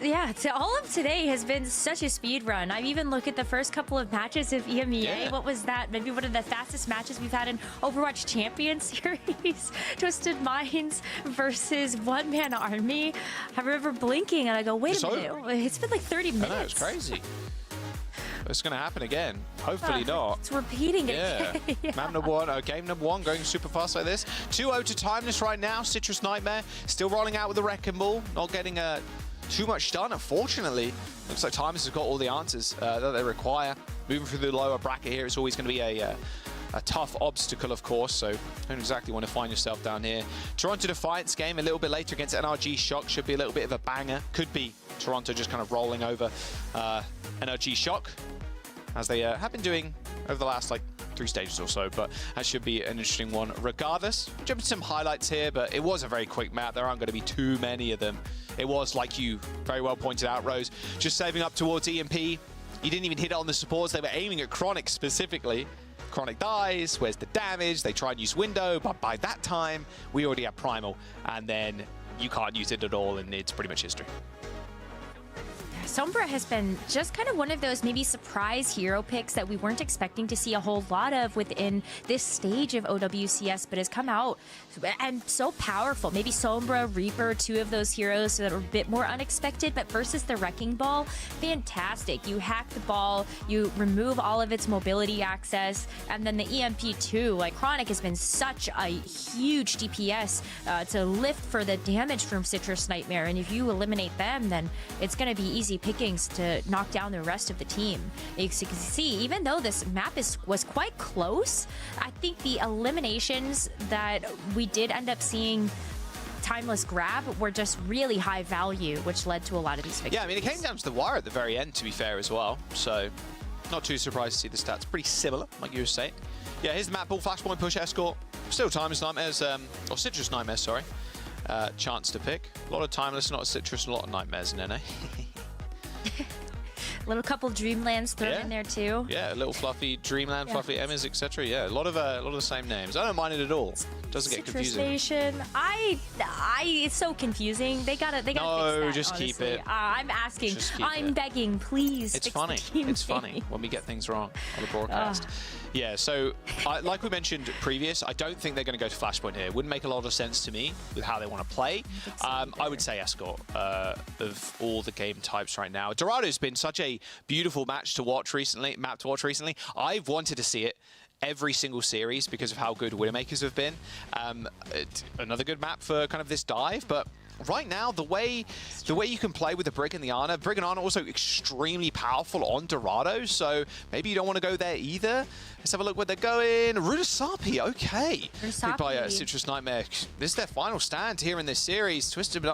Yeah, all of today has been such a speed run. I've even looked at the first couple of matches of EMEA. Yeah. What was that? Maybe one of the fastest matches we've had in Overwatch Champions Series. Twisted Minds versus One Man Army. I remember blinking and I go, wait a minute. It's been like 30 minutes. I know, it's crazy. It's going to happen again. Hopefully not. It's repeating it. Yeah. Yeah. Map number one, game number one, going super fast like this. 2-0 to Timeless right now. Citrus Nightmare still rolling out with the Wrecking Ball. Not getting too much done, unfortunately. Looks like Timeless has got all the answers that they require. Moving through the lower bracket here, it's always going to be a tough obstacle, of course, so don't exactly want to find yourself down here. Toronto Defiance game a little bit later against NRG Shock. Should be a little bit of a banger. Could be Toronto just kind of rolling over NRG Shock, as they have been doing over the last, like, 3 stages or so, but that should be an interesting one regardless. Jumping some highlights here, but it was a very quick map. There aren't going to be too many of them. It was, like you very well pointed out, Rose, just saving up towards EMP. You didn't even hit it on the supports. They were aiming at Chronic specifically. Chronic dies, where's the damage? They try and use Window, but by that time, we already have Primal, and then you can't use it at all, and it's pretty much history. Sombra has been just kind of one of those maybe surprise hero picks that we weren't expecting to see a whole lot of within this stage of OWCS, but has come out and so powerful. Maybe Sombra, Reaper, 2 of those heroes that are a bit more unexpected, but versus the Wrecking Ball, fantastic. You hack the ball, you remove all of its mobility access, and then the EMP2, like Chronic has been such a huge DPS to lift for the damage from Citrus Nightmare, and if you eliminate them, then it's going to be easy pickings to knock down the rest of the team. As you can see, even though this map was quite close, I think the eliminations that we did end up seeing Timeless grab were just really high value, which led to a lot of these victories. Yeah, I mean, it came down to the wire at the very end, to be fair, as well. So, not too surprised to see the stats. Pretty similar, like you were saying. Yeah, here's the map ball, flashpoint, push, escort. Still Timeless Nightmares, or Citrus Nightmares, sorry. Chance to pick. A lot of Timeless, not Citrus, a lot of Nightmares in NA. Little couple Dreamlands thrown in there too. Yeah, a little fluffy Dreamland, fluffy Emmas, etc. Yeah, a lot of the same names. I don't mind it at all. Doesn't get confusing. Station. It's so confusing. They gotta fix that, just honestly. keep it. I'm asking. I'm begging. Please. It's fix funny. the It's funny when we get things wrong on the broadcast. Yeah, so like we mentioned previous, I don't think they're going to go to Flashpoint here. It wouldn't make a lot of sense to me with how they want to play. I would say Escort of all the game types right now. Dorado's been such a beautiful map to watch recently. I've wanted to see it every single series because of how good Widowmakers have been. Another good map for kind of this dive, but right now, the way you can play with the Brig and the Ana, Brig and Ana also extremely powerful on Dorado, so maybe you don't want to go there either. Let's have a look where they're going. Rudasapi, okay. Picked by Citrus Nightmare. This is their final stand here in this series. Twisted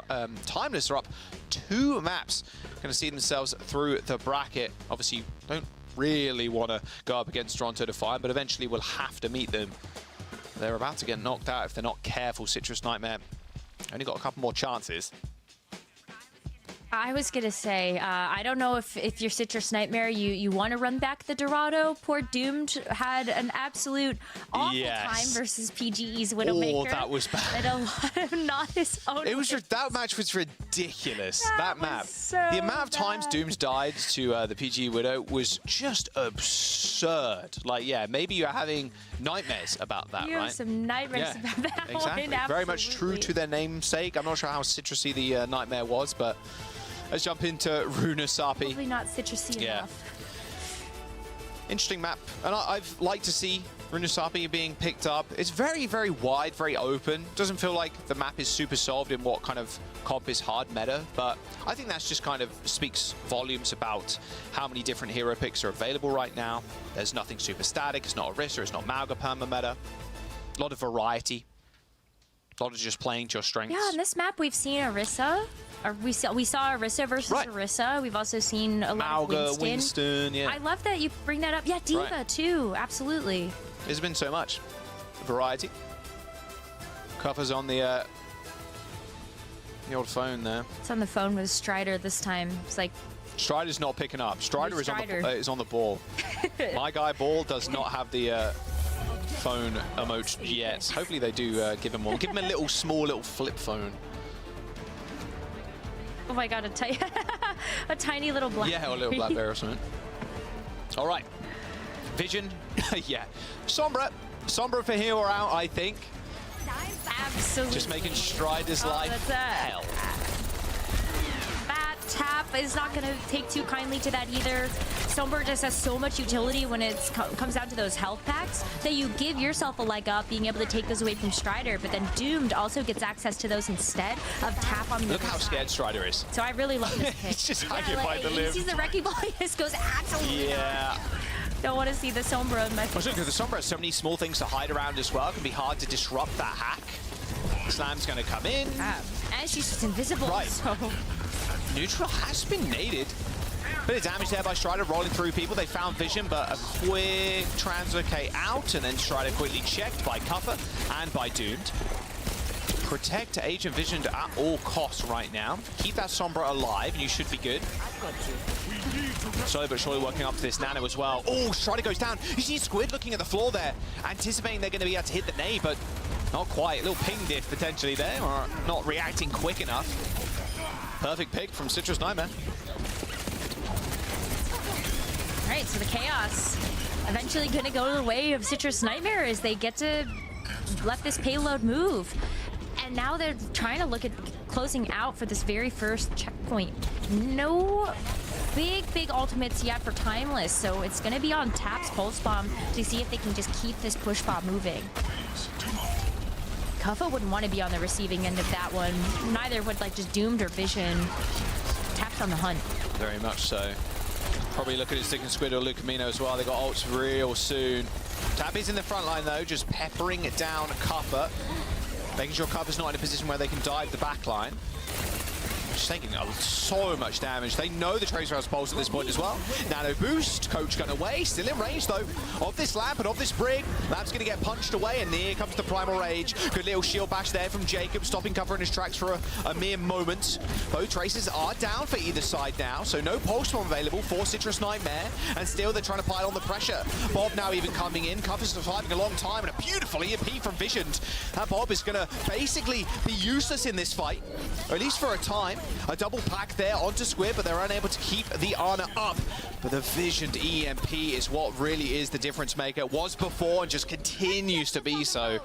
Timeless are up 2 maps. Going to see themselves through the bracket. Obviously, don't really want to go up against Toronto Defiant, but eventually we'll have to meet them. They're about to get knocked out if they're not careful. Citrus Nightmare only got a couple more chances. I was going to say, I don't know if you're Citrus Nightmare, you want to run back the Dorado. Poor Doomed had an absolute awful time versus PGE's Widowmaker. Oh, that was bad. And a lot of not his own. That match was ridiculous. That map. So the amount of times Dooms died to the PGE Widow was just absurd. Like, yeah, maybe you're having nightmares about that, you right? have some nightmares about that exactly. one. Very much true to their namesake. I'm not sure how citrusy the nightmare was, but let's jump into Rudasapi. Probably not citrusy enough. Interesting map. And I've liked to see Rudasapi being picked up. It's very, very wide, very open. Doesn't feel like the map is super solved in what kind of comp is hard meta, but I think that's just kind of speaks volumes about how many different hero picks are available right now. There's nothing super static. It's not Orisa, it's not Mauga perma meta. A lot of variety. A lot of just playing to your strengths. Yeah, on this map we've seen Orisa. We saw Orisa versus Orisa. We've also seen a lot of Winston. Yeah. I love that you bring that up. Yeah, Diva too. Absolutely. There's been so much variety. Covers on the old phone there. It's on the phone with Strider this time. It's like Strider's not picking up. Strider is on the ball. My guy Ball does not have the phone emote yet. Hopefully they do give him one. Give him a little small little flip phone. Oh my god, a tiny little blackberry. Yeah, or a little blackberry or something. All right. Vision. Yeah. Sombra for here or out, I think. Absolutely. Just making Strider's life hell. That tap is not going to take too kindly to that either. Sombra just has so much utility when it comes down to those health packs that you give yourself a leg up being able to take those away from Strider, but then Doomed also gets access to those instead of tap on the Look how scared Strider is. So I really love this pick. It's just hanging by the lip. He sees the wrecking ball, he just goes absolutely nuts. Don't want to see the Sombra in my face. Look, the Sombra has so many small things to hide around as well. It can be hard to disrupt that hack. Slam's going to come in. And she's just invisible. Right. So. Neutral has been naded. Bit of damage there by Strider rolling through people. They found Vision, but a quick translocate out, and then Strider quickly checked by Cuffer and by Doomed. Protect Agent Vision at all costs right now. Keep that Sombra alive, and you should be good. Slowly but surely working up to this Nano as well. Oh, Strider goes down. You see Squid looking at the floor there, anticipating they're going to be able to hit the nade, but not quite. A little ping diff potentially there, or not reacting quick enough. Perfect pick from Citrus Nightmare. All right, so the Chaos eventually going to go the way of Citrus Nightmare as they get to let this payload move. And now they're trying to look at closing out for this very first checkpoint. No big ultimates yet for Timeless, so it's going to be on Tap's Pulse Bomb to see if they can just keep this push bomb moving. Kuffa wouldn't want to be on the receiving end of that one. Neither would like just Doomed or Vision. Tap's on the hunt. Very much so. Probably look at his Stick and Squid or Lucamino as well. They got ults real soon. Tap is in the front line though, just peppering it down Kuffa. Making sure Kuffa's not in a position where they can dive the back line. Just taking so much damage. They know the Tracer has pulse at this point as well. Nano boost, Coach gun away, still in range though of this Lamp and of this Brig. Lamp's gonna get punched away, and here comes the Primal Rage. Good little shield bash there from Jacob, stopping Kuffa in his tracks for a mere moment. Both Tracers are down for either side now, so no pulse bomb available for Citrus Nightmare, and still they're trying to pile on the pressure. Bob now even coming in. Kuffa's surviving a long time, and a beautiful beautiful EMP from Vision. That Bob is going to basically be useless in this fight, or at least for a time. A double pack there onto Squid, but they're unable to keep the Ana up. But the Visioned EMP is what really is the difference maker. It was before and just continues to be so.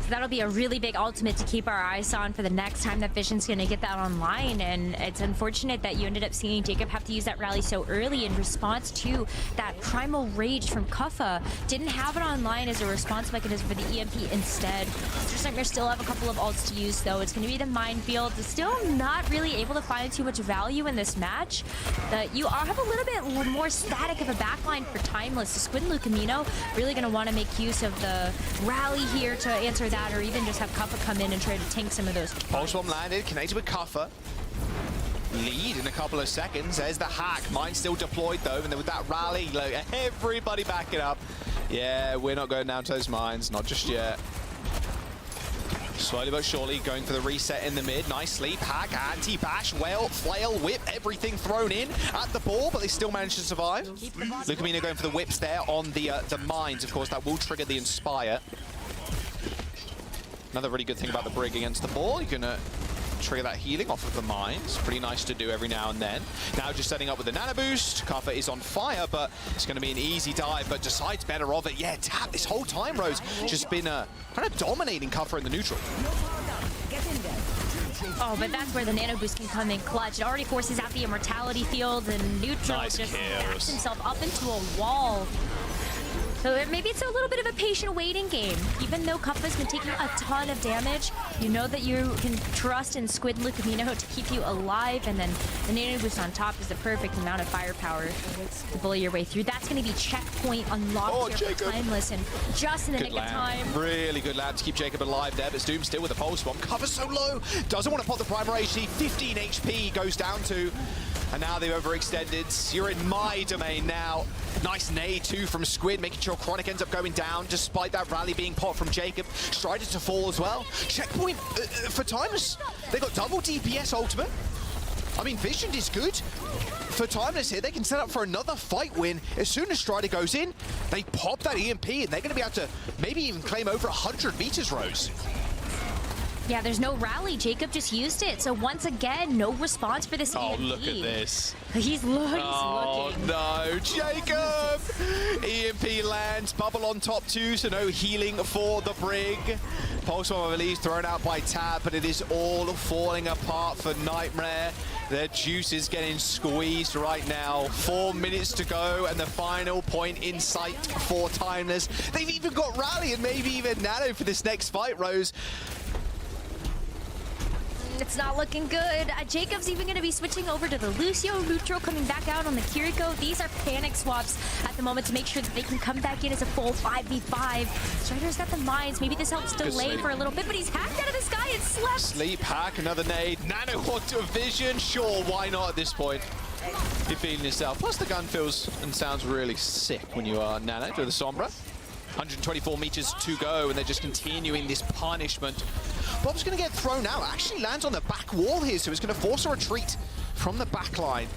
That'll be a really big ultimate to keep our eyes on for the next time that Vision's going to get that online. And it's unfortunate that you ended up seeing Jacob have to use that rally so early in response to that Primal Rage from Kuffa. Didn't have it online as a response mechanism for the EMP instead. Citrus Nightmare still have a couple of ults to use, though. It's going to be the Minefield. Still not really able to find too much value in this match. You have a little bit more static of a backline for Timeless. So Squid and Lucamino really going to want to make use of the rally here to answer that, or even just have Kuffa come in and try to tank some of those. Pulse bomb landed, connected with Kuffa. Lead in a couple of seconds. There's the hack. Mine still deployed though, and then with that rally, look, everybody backing up. Yeah, we're not going down to those mines, not just yet. Slowly but surely going for the reset in the mid. Nice sleep, hack, anti-bash, whale, flail, whip, everything thrown in at the ball, but they still managed to survive. Lucamino going for the whips there on the mines. Of course, that will trigger the Inspire. Another really good thing about the Brig against the ball, you can trigger that healing off of the mines. Pretty nice to do every now and then. Now just setting up with the Nano Boost. Kuffa is on fire, but it's going to be an easy dive, but decides better of it. Yeah, Tap this whole time, Rose, just been kind of dominating Kuffa in the neutral. Oh, but that's where the Nano Boost can come in clutch. It already forces out the Immortality Field, and neutral Nice just kills. backs himself up into a wall. So maybe it's a little bit of a patient waiting game. Even though Kuffa's been taking a ton of damage, you know that you can trust in Squid and Lucamino to keep you alive, and then the Nano Boost on top is the perfect amount of firepower to bully your way through. That's going to be checkpoint unlocked here for Timeless, and just in the nick of time. Really good land to keep Jacob alive there, but Doom still with a pulse bomb. Kuffa's so low, doesn't want to pop the primary HC. 15 HP goes down to, and now they've overextended. You're in my domain now. Nice nade too from Squid, making sure Chronic ends up going down despite that rally being popped from Jacob. Strider to fall as well. Checkpoint for Timeless. They got double DPS ultimate. I mean, Vision is good. For Timeless here, they can set up for another fight win. As soon as Strider goes in, they pop that EMP and they're going to be able to maybe even claim over 100 meters, Rose. Yeah, there's no rally. Jacob just used it. So once again, no response for this EMP. Oh, look at this. He's looking. Oh, no. Jacob! EMP lands. Bubble on top too, so no healing for the Brig. Pulse bomb, I believe, thrown out by Tab, but it is all falling apart for Nightmare. Their juice is getting squeezed right now. 4 minutes to go, and the final point in sight for Timeless. They've even got Rally and maybe even Nano for this next fight, Rose. It's not looking good. Jacob's even going to be switching over to the Lucio. Neutral coming back out on the Kiriko. These are panic swaps at the moment to make sure that they can come back in as a full 5v5. Strider's got the mines. Maybe this helps delay for a little bit, but he's hacked out of the sky and slept. Sleep, hack, another nade. Nano onto a Vision. Sure, why not at this point? You're feeling yourself. Plus the gun feels and sounds really sick when you are Nano to the Sombra. 124 meters to go, and they're just continuing this punishment. Bob's going to get thrown out. Actually lands on the back wall here, so it's going to force a retreat from the back line.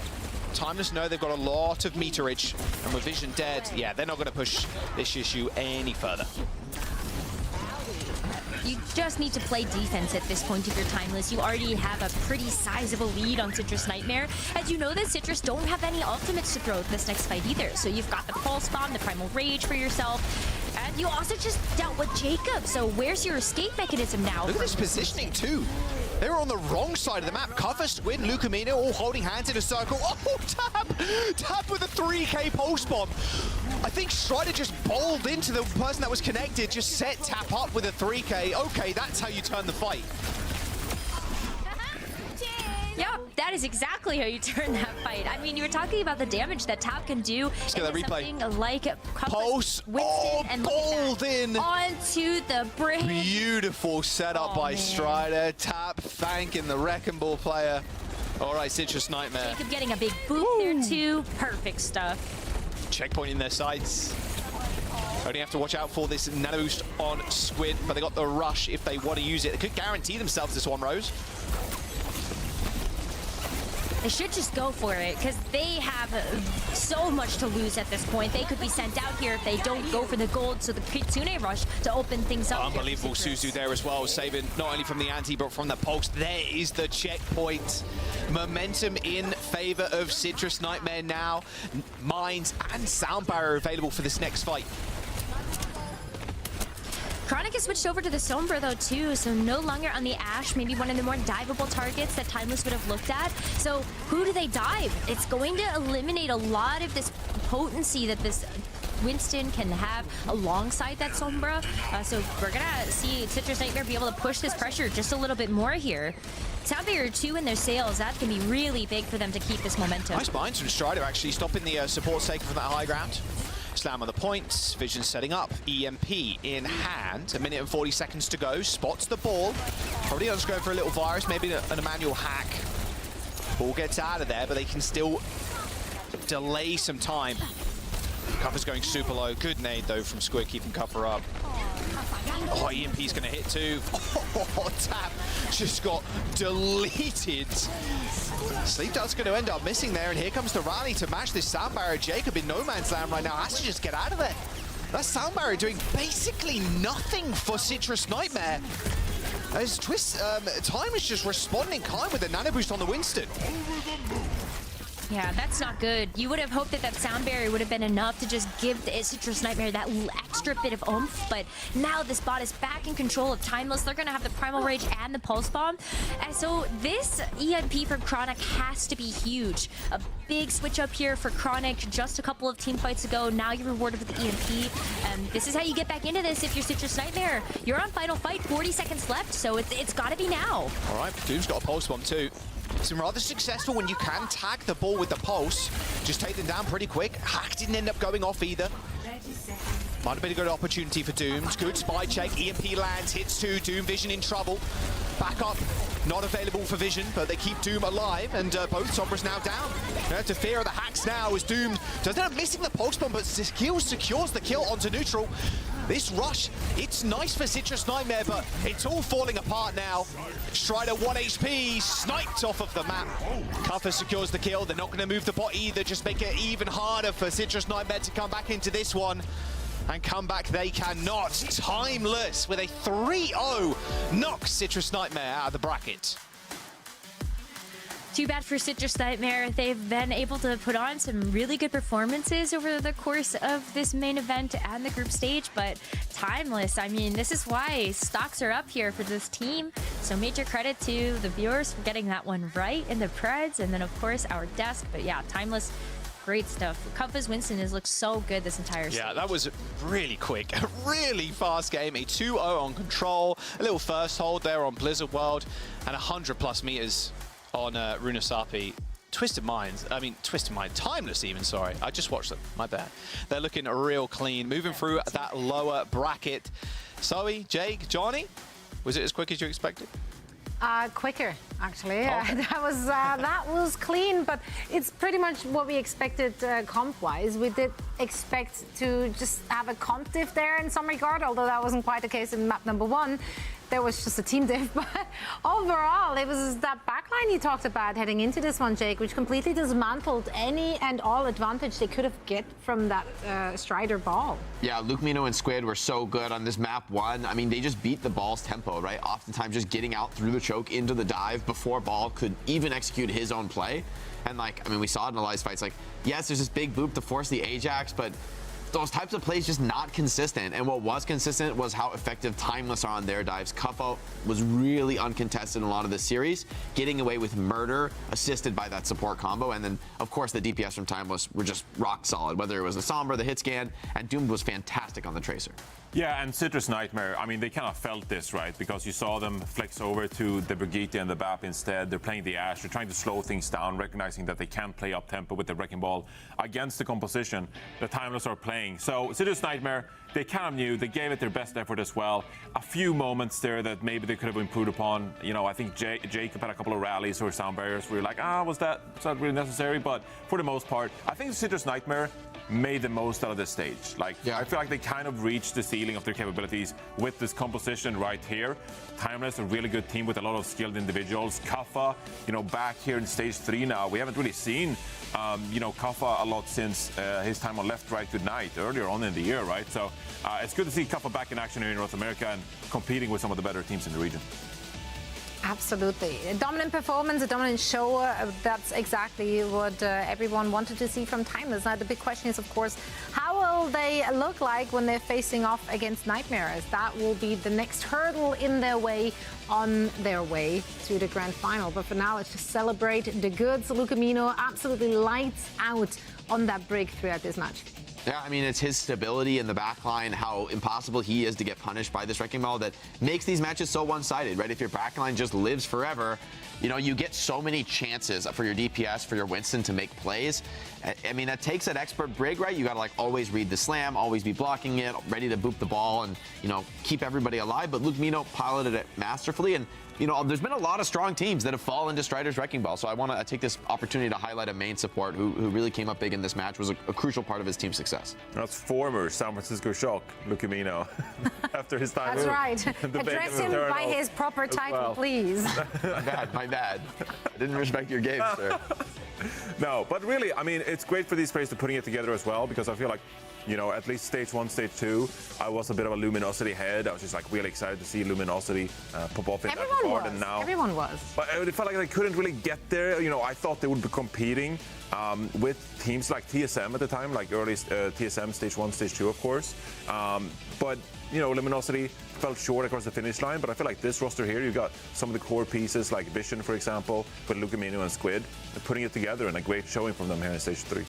Timeless know they've got a lot of meterage, and with Vision dead, yeah, they're not going to push this issue any further. You just need to play defense at this point if you're Timeless. You already have a pretty sizable lead on Citrus Nightmare. As you know that Citrus don't have any ultimates to throw this next fight either. So you've got the Pulse Bomb, the Primal Rage for yourself. And you also just dealt with Jacob. So where's your escape mechanism now? Look at this positioning too. They were on the wrong side of the map. Kuffa, Squid, Lucamino all holding hands in a circle. Oh, Tap with a 3k pulse bomb. I think Strider just bowled into the person that was connected, just set Tap up with a 3k. Okay, that's how you turn the fight. Yeah, that is exactly how you turn that fight. I mean, you were talking about the damage that Tap can do. Let's get that replay. Something like Pulse, Winston, and bowled in onto the Brig. Beautiful setup by man. Strider. Tap thanking the Wrecking Ball player. All right, Citrus Nightmare. Jacob getting a big boot there too. Perfect stuff. Checkpoint in their sights. Only have to watch out for this Nano Boost on Squid, but they got the rush if they want to use it. They could guarantee themselves this one, Rose. They should just go for it because they have so much to lose at this point. They could be sent out here if they don't go for the gold. So the Kitsune rush to open things up. Unbelievable Suzu there as well, saving not only from the anti but from the pulse. There is the checkpoint. Momentum in favor of Citrus Nightmare now. Mines and sound barrier available for this next fight. Chronic has switched over to the Sombra though too, so no longer on the Ashe, maybe one of the more diveable targets that Timeless would have looked at. So who do they dive? It's going to eliminate a lot of this potency that this Winston can have alongside that Sombra. So we're gonna see Citrus Nightmare be able to push this pressure just a little bit more here. Sound Barrier 2 in their sails, that can be really big for them to keep this momentum. Nice binds from Strider actually, stopping the support taken from that high ground. Slam on the points, Vision setting up, EMP in hand, 1 minute and 40 seconds to go, spots the ball. Probably just going for a little virus, maybe an manual hack. Ball gets out of there, but they can still delay some time. Cuffer's going super low, good nade though from Squid, keeping Cuffer up. Oh, EMP's gonna hit too. Oh, Tap just got deleted. Sleep Dart's going to end up missing there, and here comes the rally to match this sound barrier. Jacob in no man's land right now has to just get out of there. That sound barrier doing basically nothing for Citrus Nightmare. As Time is just responding kind with a nano boost on the Winston. Yeah, that's not good. You would have hoped that that sound barrier would have been enough to just give the Citrus Nightmare that extra bit of oomph, but now this bot is back in control of Timeless. They're going to have the Primal Rage and the Pulse Bomb, and so this EMP for Chronic has to be huge. A big switch up here for Chronic just a couple of team fights ago. Now you're rewarded with the EMP, and this is how you get back into this if you're Citrus Nightmare. You're on final fight, 40 seconds left, so it's got to be now. All right, Doom's got a Pulse Bomb too. It's been rather successful when you can tag the ball with the pulse. Just take them down pretty quick. Hack didn't end up going off either. Might have been a good opportunity for Dooms. Good spy check. EMP lands, hits 2. Doom Vision in trouble. Back up. Not available for Vision, but they keep Doom alive, and both Sombras now down. To fear of the hacks now as Doom does end up missing the pulse bomb, but secures the kill onto neutral. This rush, it's nice for Citrus Nightmare, but it's all falling apart now. Strider 1 HP, sniped off of the map. Cuffer secures the kill. They're not going to move the bot either, just make it even harder for Citrus Nightmare to come back into this one. And come back they cannot. Timeless with a 3-0 knocks Citrus Nightmare out of the bracket. Too bad for Citrus Nightmare. They've been able to put on some really good performances over the course of this main event and the group stage, but Timeless, I mean, this is why stocks are up here for this team. So major credit to the viewers for getting that one right in the Preds, and then of course our desk. But yeah, Timeless, great stuff. Compass Winston has looked so good this entire stage. Yeah, that was really quick, a really fast game. A 2-0 on Control, a little first hold there on Blizzard World, and 100+ meters on Runasapi. Twisted Mind, Timeless even, sorry. I just watched them, my bad. They're looking real clean, moving through that lower bracket. Zoe, Jake, Johnny, was it as quick as you expected? Quicker, actually. Okay. That was clean, but it's pretty much what we expected comp-wise. We did expect to just have a comp diff there in some regard, although that wasn't quite the case in map number 1. There was just a team diff, but overall, it was that backline you talked about heading into this one, Jake, which completely dismantled any and all advantage they could have get from that Strider ball. Yeah, Luke Mino and Squid were so good on this map 1. I mean, they just beat the ball's tempo, right? Oftentimes just getting out through the choke into the dive before ball could even execute his own play. And we saw it in the Elias fights, yes, there's this big boop to force the Ajax, but those types of plays just not consistent. And what was consistent was how effective Timeless are on their dives. Cuffa was really uncontested in a lot of this series, getting away with murder, assisted by that support combo. And then, of course, the DPS from Timeless were just rock solid, whether it was the Sombra, the hit scan, and Doom was fantastic on the Tracer. Yeah, and Citrus Nightmare, they kind of felt this, right? Because you saw them flex over to the Brigitte and the BAP instead. They're playing the Ashe. They're trying to slow things down, recognizing that they can't play up-tempo with the Wrecking Ball against the composition that Timeless are playing. So Citrus Nightmare, they kind of knew. They gave it their best effort as well. A few moments there that maybe they could have improved upon. I think Jacob had a couple of rallies or sound barriers where you're like, was that really necessary? But for the most part, I think Citrus Nightmare, made the most out of this stage. Like, I feel like they kind of reached the ceiling of their capabilities with this composition right here. Timeless, a really good team with a lot of skilled individuals. Kaffa, back here in stage 3 now. We haven't really seen, Kaffa a lot since his time on Left, Right, Good Night earlier on in the year, right? So it's good to see Kaffa back in action here in North America and competing with some of the better teams in the region. Absolutely. A dominant performance, a dominant show. That's exactly what everyone wanted to see from Timeless. Now, the big question is, of course, how will they look like when they're facing off against Nightmares? That will be the next hurdle in their way, on their way to the grand final. But for now, let's just celebrate the goods. Lucamino absolutely lights out on that breakthrough at this match. Yeah, I mean, it's his stability in the backline, how impossible he is to get punished by this Wrecking Ball that makes these matches so one-sided, right? If your backline just lives forever, you get so many chances for your DPS, for your Winston to make plays. I mean, that takes that expert Brig, right? You got to always read the slam, always be blocking it, ready to boop the ball and, keep everybody alive. But Lucamino piloted it masterfully. And, there's been a lot of strong teams that have fallen to Strider's Wrecking Ball. So I want to take this opportunity to highlight a main support who really came up big in this match, was a crucial part of his team's success. That's former San Francisco Shock, Lucamino, after his time. That's right. Address him by his proper title, please. My bad. I didn't respect your game, sir. No, but really, I mean, it's great for these players to putting it together as well, because I feel like, at least stage 1, stage 2, I was a bit of a Luminosity head. I was just really excited to see Luminosity pop off in that regard. And now, everyone was. But it felt like they couldn't really get there. I thought they would be competing with teams like TSM at the time, like early TSM, stage 1, stage 2, of course. But Luminosity fell short across the finish line. But I feel like this roster here, you've got some of the core pieces like Vision, for example, with Lucamino and Squid, putting it together, and a great showing from them here in stage 3.